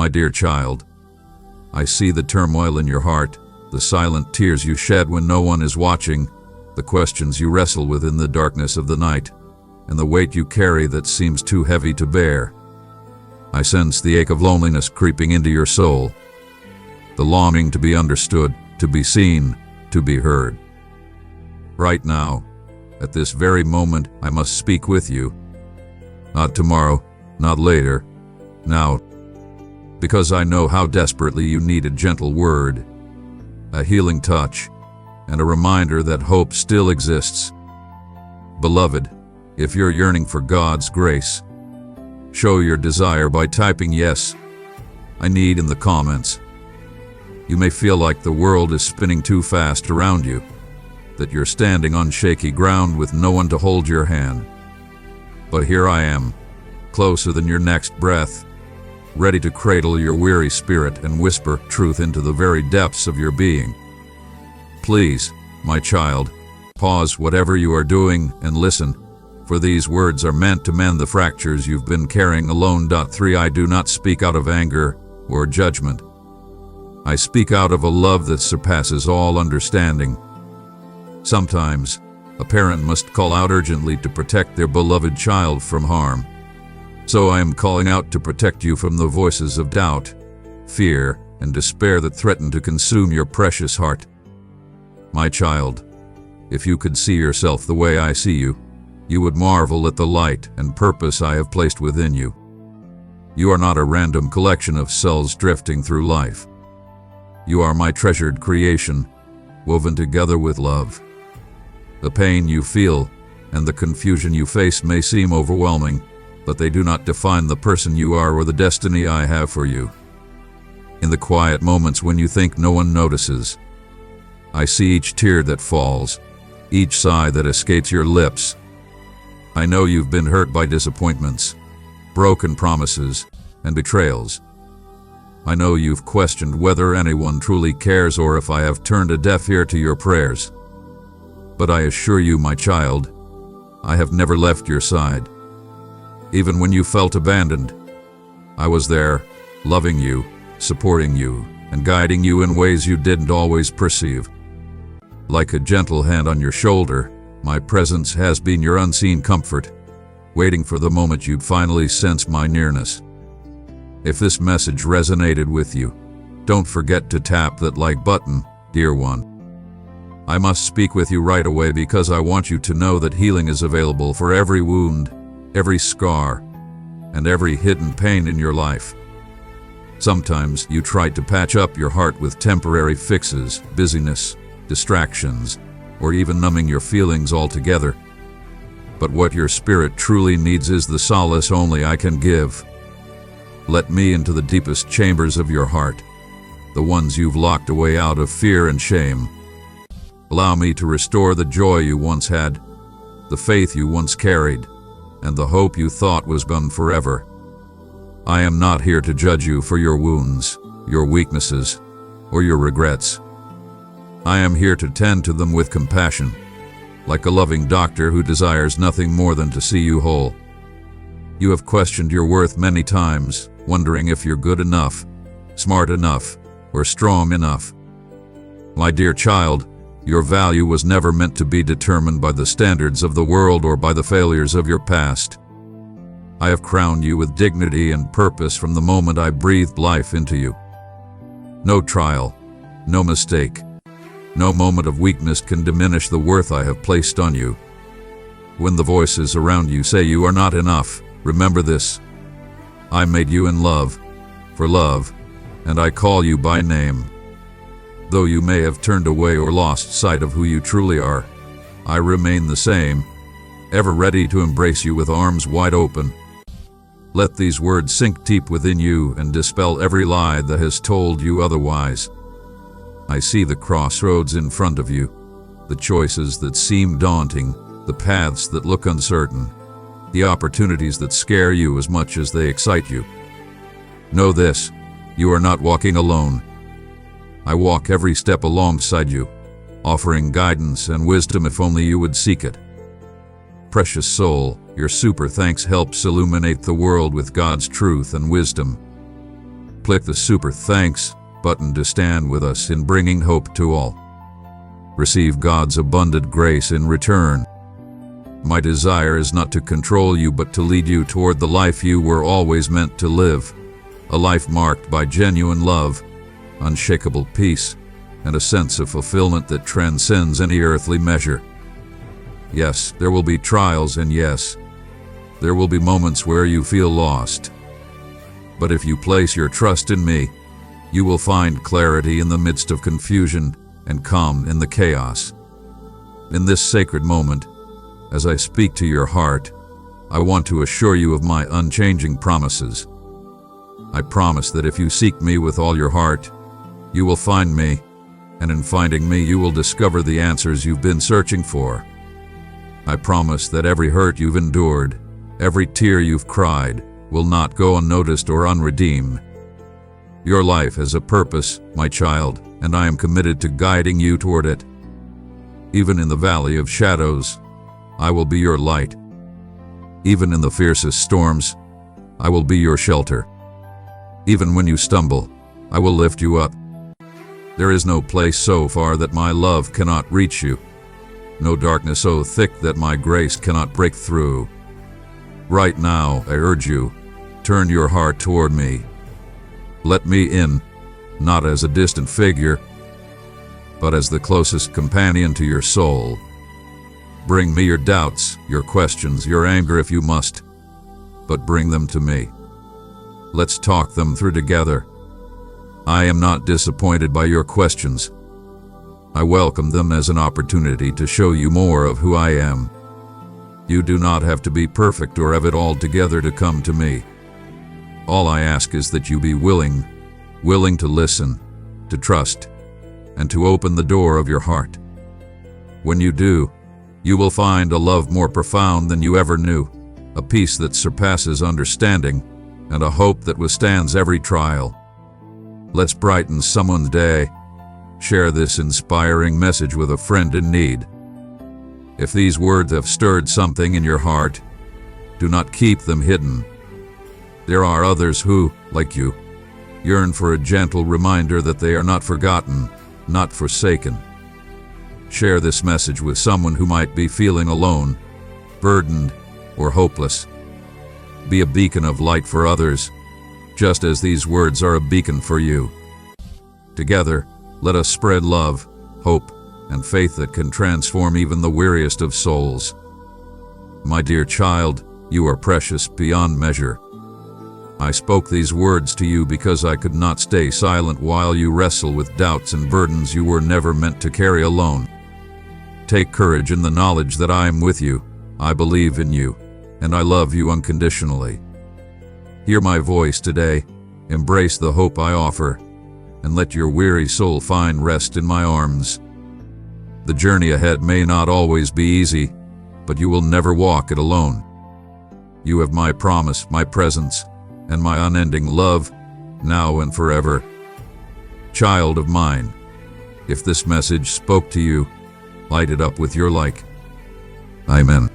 My dear child, I see the turmoil in your heart, the silent tears you shed when no one is watching, the questions you wrestle with in the darkness of the night, and the weight you carry that seems too heavy to bear. I sense the ache of loneliness creeping into your soul, the longing to be understood, to be seen, to be heard. Right now, at this very moment, I must speak with you. Not tomorrow, not later, now. Because I know how desperately you need a gentle word, a healing touch, and a reminder that hope still exists. Beloved, if you're yearning for God's grace, show your desire by typing "Yes, I need" in the comments. You may feel like the world is spinning too fast around you, that you're standing on shaky ground with no one to hold your hand. But here I am, closer than your next breath, ready to cradle your weary spirit and whisper truth into the very depths of your being. Please, my child, pause whatever you are doing and listen, for these words are meant to mend the fractures you've been carrying alone. 3. I do not speak out of anger or judgment. I speak out of a love that surpasses all understanding. Sometimes, a parent must call out urgently to protect their beloved child from harm. So I am calling out to protect you from the voices of doubt, fear, and despair that threaten to consume your precious heart. My child, if you could see yourself the way I see you, you would marvel at the light and purpose I have placed within you. You are not a random collection of cells drifting through life. You are my treasured creation, woven together with love. The pain you feel and the confusion you face may seem overwhelming, but they do not define the person you are or the destiny I have for you. In the quiet moments when you think no one notices, I see each tear that falls, each sigh that escapes your lips. I know you've been hurt by disappointments, broken promises, and betrayals. I know you've questioned whether anyone truly cares or if I have turned a deaf ear to your prayers. But I assure you, my child, I have never left your side. Even when you felt abandoned, I was there, loving you, supporting you, and guiding you in ways you didn't always perceive. Like a gentle hand on your shoulder, my presence has been your unseen comfort, waiting for the moment you'd finally sense my nearness. If this message resonated with you, don't forget to tap that like button, dear one. I must speak with you right away because I want you to know that healing is available for every wound, every scar, and every hidden pain in your life. Sometimes you try to patch up your heart with temporary fixes, busyness, distractions, or even numbing your feelings altogether. But what your spirit truly needs is the solace only I can give. Let me into the deepest chambers of your heart, the ones you've locked away out of fear and shame. Allow me to restore the joy you once had, the faith you once carried, and the hope you thought was gone forever. I am not here to judge you for your wounds, your weaknesses, or your regrets. I am here to tend to them with compassion, like a loving doctor who desires nothing more than to see you whole. You have questioned your worth many times, wondering if you're good enough, smart enough, or strong enough. My dear child, your value was never meant to be determined by the standards of the world or by the failures of your past. I have crowned you with dignity and purpose from the moment I breathed life into you. No trial, no mistake, no moment of weakness can diminish the worth I have placed on you. When the voices around you say you are not enough, remember this: I made you in love, for love, and I call you by name. Though you may have turned away or lost sight of who you truly are, I remain the same, ever ready to embrace you with arms wide open. Let these words sink deep within you and dispel every lie that has told you otherwise. I see the crossroads in front of you, the choices that seem daunting, the paths that look uncertain, the opportunities that scare you as much as they excite you. Know this: you are not walking alone. I walk every step alongside you, offering guidance and wisdom if only you would seek it. Precious soul, your super thanks helps illuminate the world with God's truth and wisdom. Click the super thanks button to stand with us in bringing hope to all. Receive God's abundant grace in return. My desire is not to control you, but to lead you toward the life you were always meant to live, a life marked by genuine love, unshakable peace, and a sense of fulfillment that transcends any earthly measure. Yes, there will be trials, and yes, there will be moments where you feel lost. But if you place your trust in me, you will find clarity in the midst of confusion and calm in the chaos. In this sacred moment, as I speak to your heart, I want to assure you of my unchanging promises. I promise that if you seek me with all your heart, you will find me, and in finding me you will discover the answers you've been searching for. I promise that every hurt you've endured, every tear you've cried, will not go unnoticed or unredeemed. Your life has a purpose, my child, and I am committed to guiding you toward it. Even in the valley of shadows, I will be your light. Even in the fiercest storms, I will be your shelter. Even when you stumble, I will lift you up. There is no place so far that my love cannot reach you, no darkness so thick that my grace cannot break through. Right now, I urge you, turn your heart toward me. Let me in, not as a distant figure, but as the closest companion to your soul. Bring me your doubts, your questions, your anger if you must, but bring them to me. Let's talk them through together. I am not disappointed by your questions. I welcome them as an opportunity to show you more of who I am. You do not have to be perfect or have it all together to come to me. All I ask is that you be willing to listen, to trust, and to open the door of your heart. When you do, you will find a love more profound than you ever knew, a peace that surpasses understanding, and a hope that withstands every trial. Let's brighten someone's day. Share this inspiring message with a friend in need. If these words have stirred something in your heart, do not keep them hidden. There are others who, like you, yearn for a gentle reminder that they are not forgotten, not forsaken. Share this message with someone who might be feeling alone, burdened, or hopeless. Be a beacon of light for others, just as these words are a beacon for you. Together, let us spread love, hope, and faith that can transform even the weariest of souls. My dear child, you are precious beyond measure. I spoke these words to you because I could not stay silent while you wrestle with doubts and burdens you were never meant to carry alone. Take courage in the knowledge that I am with you, I believe in you, and I love you unconditionally. Hear my voice today, embrace the hope I offer, and let your weary soul find rest in my arms. The journey ahead may not always be easy, but you will never walk it alone. You have my promise, my presence, and my unending love, now and forever. Child of mine, if this message spoke to you, light it up with your like. Amen.